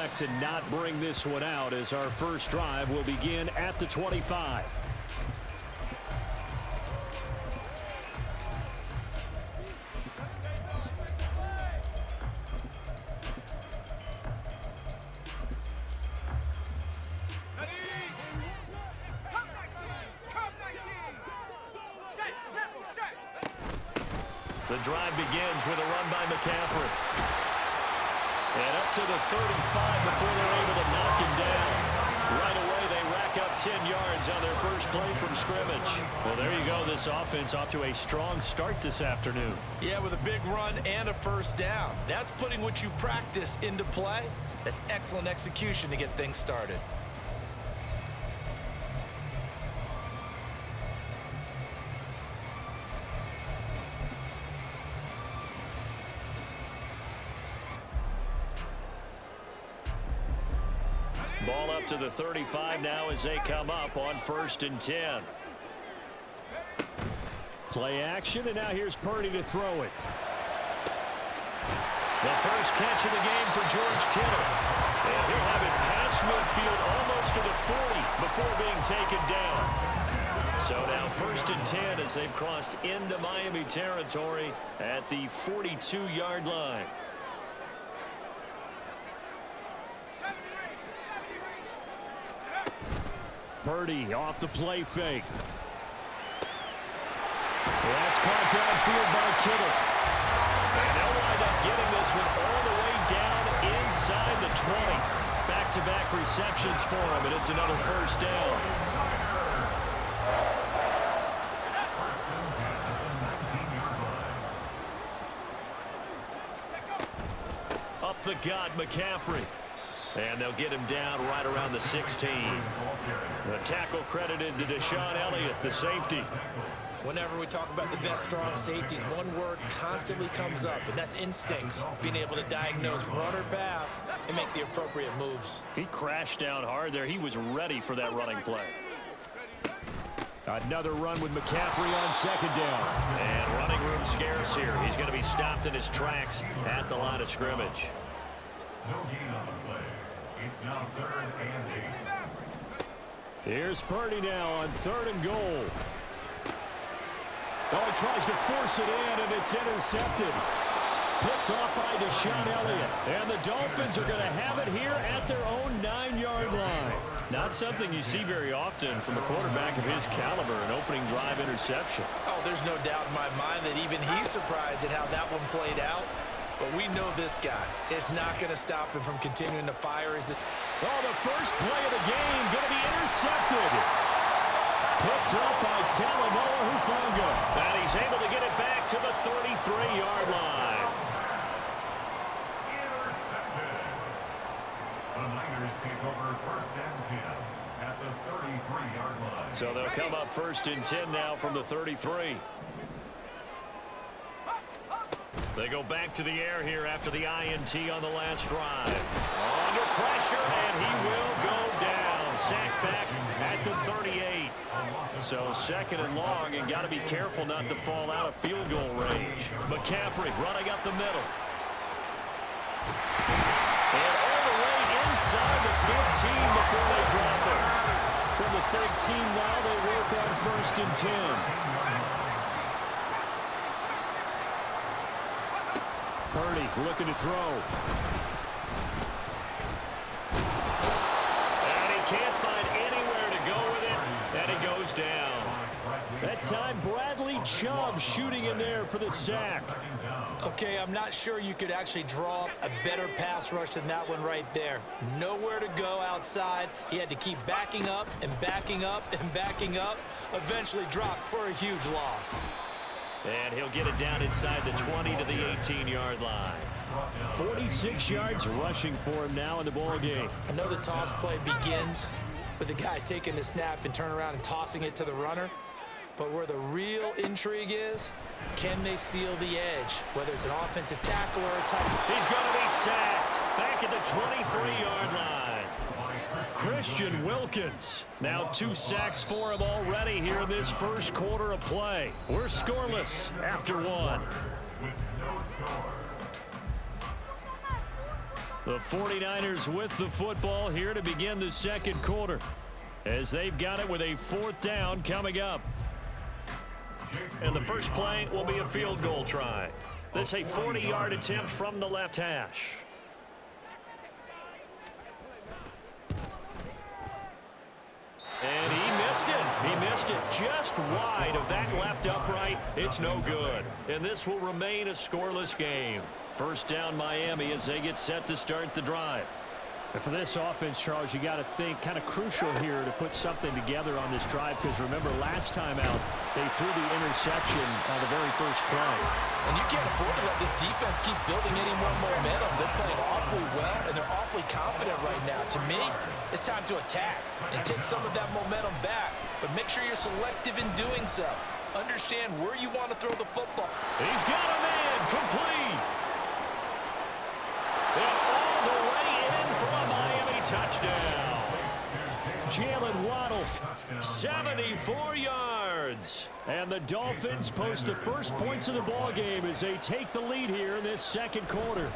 elect to not bring this one out as our first drive will begin at the 25. The drive begins with a run by McCaffrey. And up to the 35 before they're able to knock him down. Right away, they rack up 10 yards on their first play from scrimmage. Well, there you go. This offense off to a strong start this afternoon. Yeah, with a big run and a first down. That's putting what you practice into play. That's excellent execution to get things started. Ball up to the 35 now as they come up on 1st and 10. Play action, and now here's Purdy to throw it. The first catch of the game for George Kittle. And he'll have it past midfield almost to the 40 before being taken down. So now 1st and 10 as they've crossed into Miami territory at the 42-yard line. Purdy off the play fake. That's caught downfield by Kittle. And they'll wind up getting this one all the way down inside the 20. Back-to-back receptions for him, and it's another first down. Up the gut, McCaffrey. And they'll get him down right around the 16. The tackle credited to Deshaun Elliott, the safety. Whenever we talk about the best strong safeties, one word constantly comes up, and that's instincts. Being able to diagnose run or pass and make the appropriate moves. He crashed down hard there. He was ready for that running play. Another run with McCaffrey on 2nd down. And running room scarce here. He's going to be stopped in his tracks at the line of scrimmage. No gain on the play. It's now 3rd and 8. Here's Purdy now on 3rd and goal. Oh, he tries to force it in, and it's intercepted. Picked off by Deshaun Elliott. And the Dolphins are going to have it here at their own 9-yard line. Not something you see very often from a quarterback of his caliber, an opening drive interception. Oh, there's no doubt in my mind that even he's surprised at how that one played out. But we know this guy is not going to stop him from continuing to fire. Oh, the first play of the game going to be intercepted. Picked up by Talanoa Hufanga. And he's able to get it back to the 33-yard line. Intercepted. The Niners take over 1st and 10 at the 33-yard line. So they'll come up 1st and 10 now from the 33. They go back to the air here after the INT on the last drive. Under pressure, and he will go down. Sacked back at the 38. So 2nd and long, and got to be careful not to fall out of field goal range. McCaffrey running up the middle. And all the way inside the 15 before they drop it. From the 13 now, they work on 1st and 10. Purdy looking to throw. And he can't find anywhere to go with it. And he goes down. That time, Bradley Chubb shooting in there for the sack. Okay, I'm not sure you could actually draw up a better pass rush than that one right there. Nowhere to go outside. He had to keep backing up and backing up and backing up. Eventually dropped for a huge loss. And he'll get it down inside the 20 to the 18-yard line. 46 yards rushing for him now in the ball game. I know the toss play begins with the guy taking the snap and turning around and tossing it to the runner. But where the real intrigue is, can they seal the edge? Whether it's an offensive tackle or a tight. He's going to be sacked back at the 23-yard line. Christian Wilkins. Now 2 sacks for him already here in this first quarter of play. We're scoreless after 1. With no score. The 49ers with the football here to begin the second quarter, as they've got it with a 4th down coming up. And the first play will be a field goal try. This a 40-yard attempt from the left hash. And he missed it. He missed it just wide of that left upright. It's no good. And this will remain a scoreless game. First down Miami as they get set to start the drive. And for this offense, Charles, you got to think kind of crucial here to put something together on this drive, because remember last time out they threw the interception on the very first play. And you can't afford to let this defense keep building any more momentum. They're playing awfully well, and they're awfully confident right now. To me, it's time to attack and take some of that momentum back, but make sure you're selective in doing so. Understand where you want to throw the football. He's got a man complete. And all the way in for a Miami touchdown. Jalen Waddle. 74 yards. And the Dolphins post the first points of the ball game as they take the lead here in this second quarter.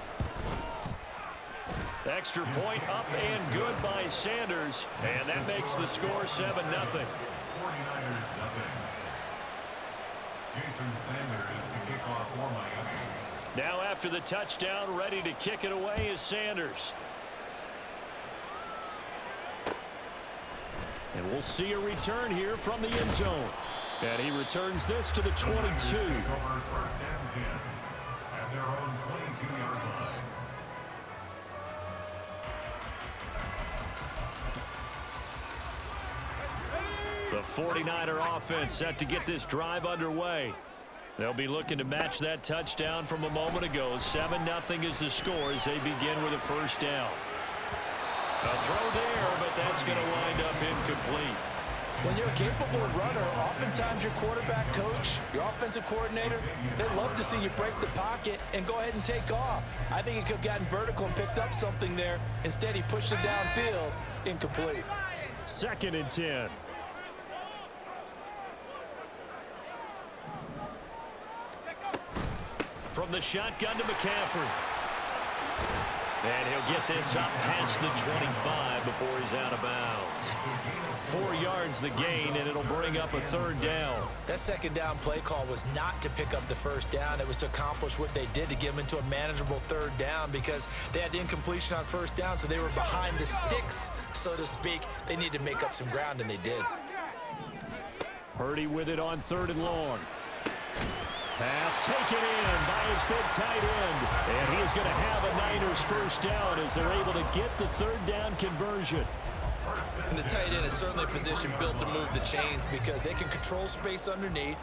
Extra point up and good by Sanders. And that makes the score 7-0. 49ers nothing. Jason Sanders to kick off for Miami. Now after the touchdown, ready to kick it away is Sanders. And we'll see a return here from the end zone. And he returns this to the 22. Over first and 10 at their own 22-yard line. The 49er offense set to get this drive underway. They'll be looking to match that touchdown from a moment ago. 7-0 is the score as they begin with a first down. A throw there, but that's going to wind up incomplete. When you're a capable runner, oftentimes your quarterback coach, your offensive coordinator, they love to see you break the pocket and go ahead and take off. I think he could have gotten vertical and picked up something there. Instead, he pushed it downfield, incomplete. 2nd and 10. From the shotgun to McCaffrey. And he'll get this up past the 25 before he's out of bounds. 4 yards the gain, and it'll bring up a 3rd down. That 2nd down play call was not to pick up the 1st down. It was to accomplish what they did, to get them into a manageable 3rd down, because they had incompletion on 1st down, so they were behind the sticks, so to speak. They needed to make up some ground, and they did. Purdy with it on 3rd and long. Pass taken in by his big tight end. And he is going to have a Niners first down as they're able to get the 3rd down conversion. And the tight end is certainly a position built to move the chains, because they can control space underneath.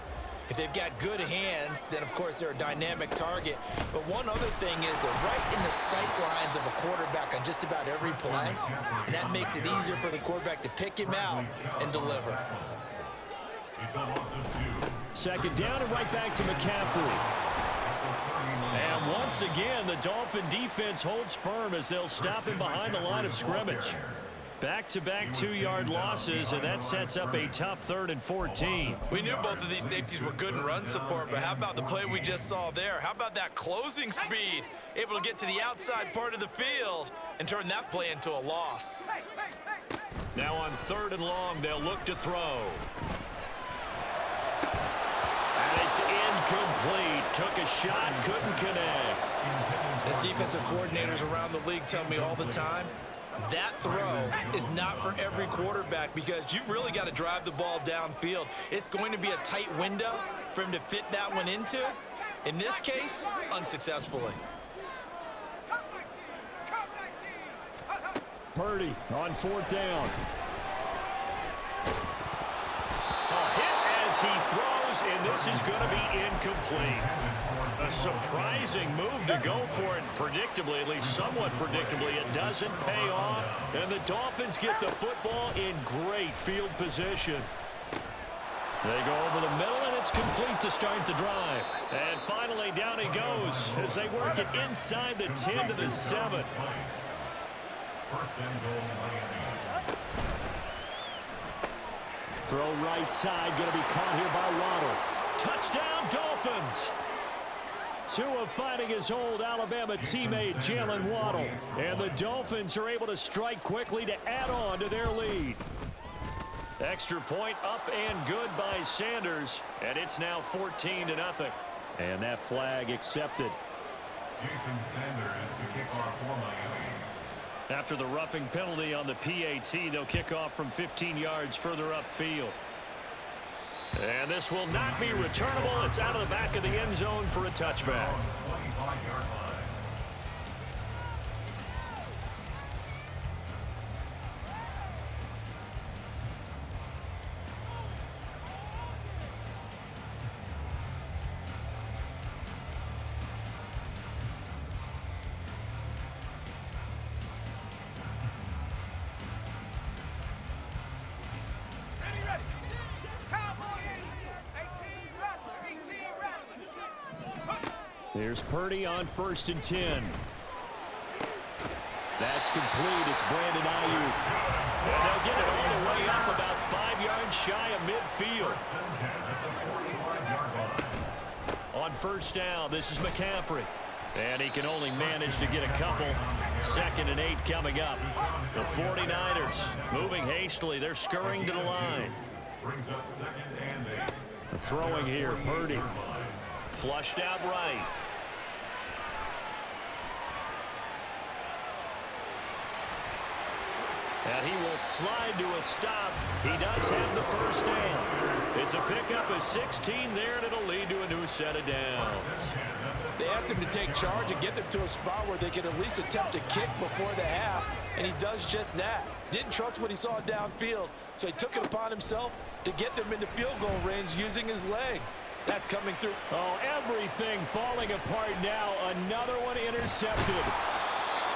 If they've got good hands, then of course they're a dynamic target. But one other thing is they're right in the sight lines of a quarterback on just about every play. And that makes it easier for the quarterback to pick him out and deliver. It's a loss of 2. 2nd down and right back to McCaffrey. And once again, the Dolphin defense holds firm as they'll stop him behind the line of scrimmage. Back-to-back 2-yard losses, and that sets up a tough 3rd and 14. We knew both of these safeties were good in run support, but how about the play we just saw there? How about that closing speed? Able to get to the outside part of the field and turn that play into a loss. Now on 3rd and long, they'll look to throw. And it's incomplete. Took a shot, couldn't connect. As defensive coordinators around the league tell me all the time, that throw is not for every quarterback, because you've really got to drive the ball downfield. It's going to be a tight window for him to fit that one into. In this case, unsuccessfully. Purdy on 4th down. A hit as he throws, and this is going to be incomplete. A surprising move to go for it. Predictably, at least somewhat predictably, it doesn't pay off. And the Dolphins get the football in great field position. They go over the middle, and it's complete to start the drive. And finally, down he goes as they work it inside the 10 to the 7. 1st and goal, Miami. Throw right side, going to be caught here by Waddle. Touchdown, Dolphins! Tua finding his old Alabama teammate Jalen Waddle. And the Dolphins are able to strike quickly to add on to their lead. Extra point up and good by Sanders. And it's now 14-0. And that flag accepted. Jason Sanders to kick off for Miami. After the roughing penalty on the PAT, they'll kick off from 15 yards further upfield. And this will not be returnable. It's out of the back of the end zone for a touchback. 25-yard line. Here's Purdy on 1st and 10. That's complete. It's Brandon Ayuk. And they'll get it all the way up about 5 yards shy of midfield. On 1st down, this is McCaffrey. And he can only manage to get a couple. 2nd and 8 coming up. The 49ers moving hastily. They're scurrying to the line. Brings up 2nd and 8. Throwing here, Purdy. Flushed out right. And he will slide to a stop. He does have the 1st down. It's a pickup of 16 there, and it'll lead to a new set of downs. They asked him to take charge and get them to a spot where they could at least attempt to kick before the half, and he does just that. Didn't trust what he saw downfield, so he took it upon himself to get them into field goal range using his legs. That's coming through. Oh, everything falling apart now. Another one intercepted.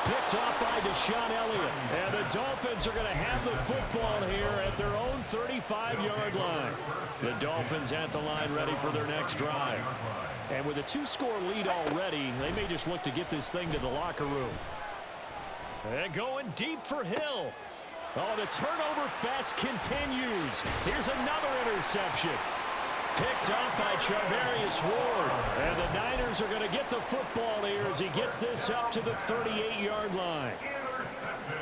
Picked off by Deshaun Elliott. And the Dolphins are going to have the football here at their own 35-yard line. The Dolphins at the line ready for their next drive. And with a 2-score lead already, they may just look to get this thing to the locker room. And going deep for Hill. Oh, the turnover fest continues. Here's another interception. Picked up by Charvarius Ward. And the Niners are going to get the football here as he gets this up to the 38-yard line. Intercepted.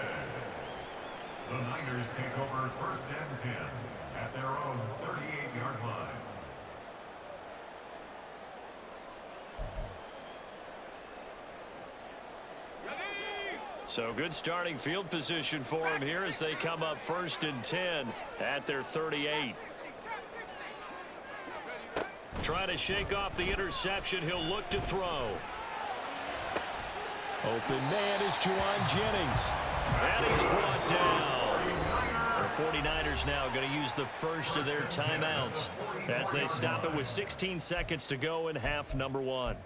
The Niners take over 1st and 10 at their own 38-yard line. So good starting field position for him here as they come up 1st and 10 at their 38. Trying to shake off the interception. He'll look to throw. Open man is Juwan Jennings. And he's brought down. The 49ers now going to use the first of their timeouts as they stop it with 16 seconds to go in half number 1.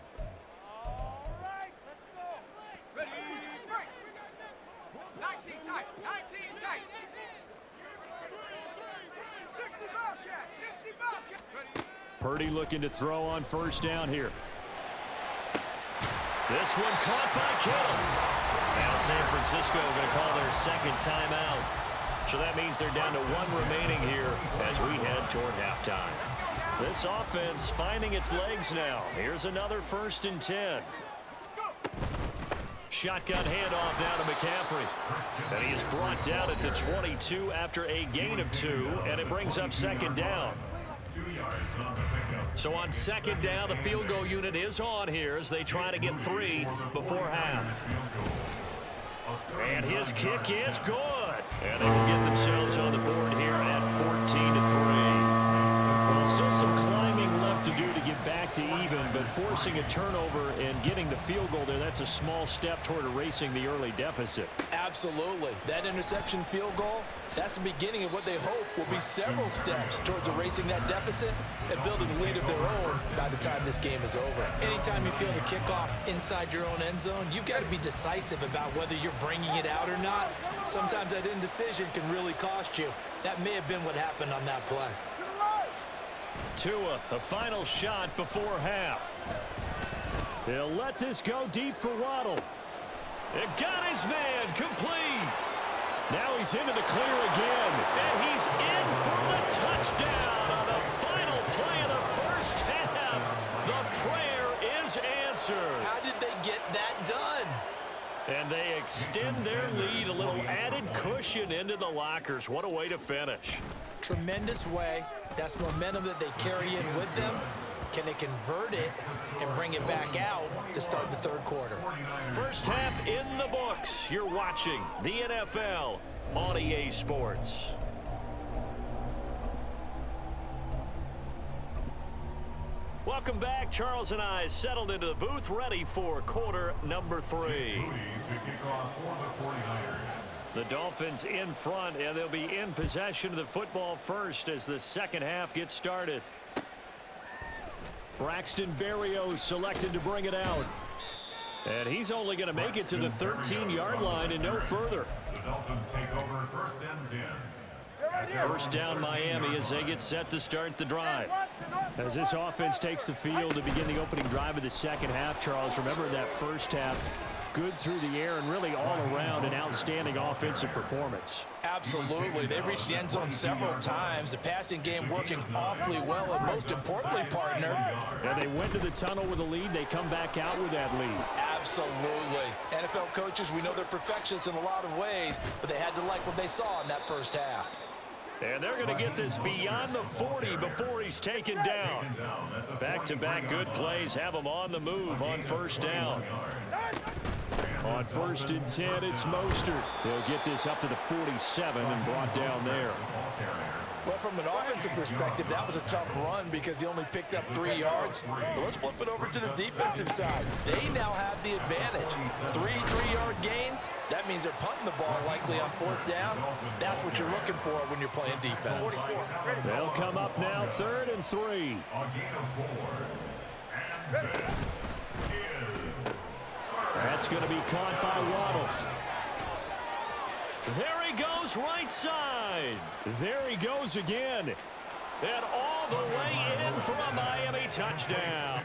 Purdy looking to throw on 1st down here. This one caught by Kittle. Now San Francisco going to call their 2nd timeout. So that means they're down to 1 remaining here as we head toward halftime. This offense finding its legs now. Here's another 1st and 10. Shotgun handoff now to McCaffrey. And he is brought down at the 22 after a gain of 2, and it brings up 2nd down. 2 yards on the pickup. So on 2nd down, the field goal unit is on here as they try to get 3 before half. And his kick is good. And they will get themselves on the board here at 14-3. Well, still some climbing left to do to get back to even, but forcing a turnover and getting the field goal there, that's a small step toward erasing the early deficit. Absolutely. That interception field goal, that's the beginning of what they hope will be several steps towards erasing that deficit and building a lead of their own by the time this game is over. Anytime you feel the kickoff inside your own end zone, you've got to be decisive about whether you're bringing it out or not. Sometimes that indecision can really cost you. That may have been what happened on that play. Tua, a final shot before half. He'll let this go deep for Waddle. It got his man complete. Now he's into the clear again. And he's in for the touchdown on the final play of the 1st half. The prayer is answered. answered. How did they get that done? And they extend their lead, a little added cushion into the lockers. What a way to finish. Tremendous way. That's momentum that they carry in with them. Can they convert it and bring it back out to start the third quarter? First half in the books. You're watching the NFL on EA Sports. Welcome back. Charles and I settled into the booth, ready for quarter number 3. The Dolphins in front, and they'll be in possession of the football first as the second half gets started. Braxton Berrios selected to bring it out. And he's only going to make it to the 13-yard line and no further. The Dolphins take over first and 10. First down Miami as they get set to start the drive. As this offense takes the field to begin the opening drive of the second half, Charles, remember that first half, good through the air and really all around an outstanding offensive performance. Absolutely. They reached the end zone several times. The passing game working awfully well, and most importantly, partner. And they went to the tunnel with a lead. They come back out with that lead. Absolutely. NFL coaches, we know they're perfectionists in a lot of ways, but they had to like what they saw in that first half. And they're going to get this beyond the 40 before he's taken down. Back-to-back good plays have him on the move on first down. On first and 10, it's Mostert. They'll get this up to the 47 and brought down there. Well, from an offensive perspective, that was a tough run because he only picked up 3 yards. But let's flip it over to the defensive side. They now have the advantage. 3 3-yard gains, that means they're punting the ball likely on fourth down. That's what you're looking for when you're playing defense. They'll come up now, 3rd and 3. That's going to be caught by Waddle. There he goes, right side. There he goes again. And all the way in for a Miami touchdown.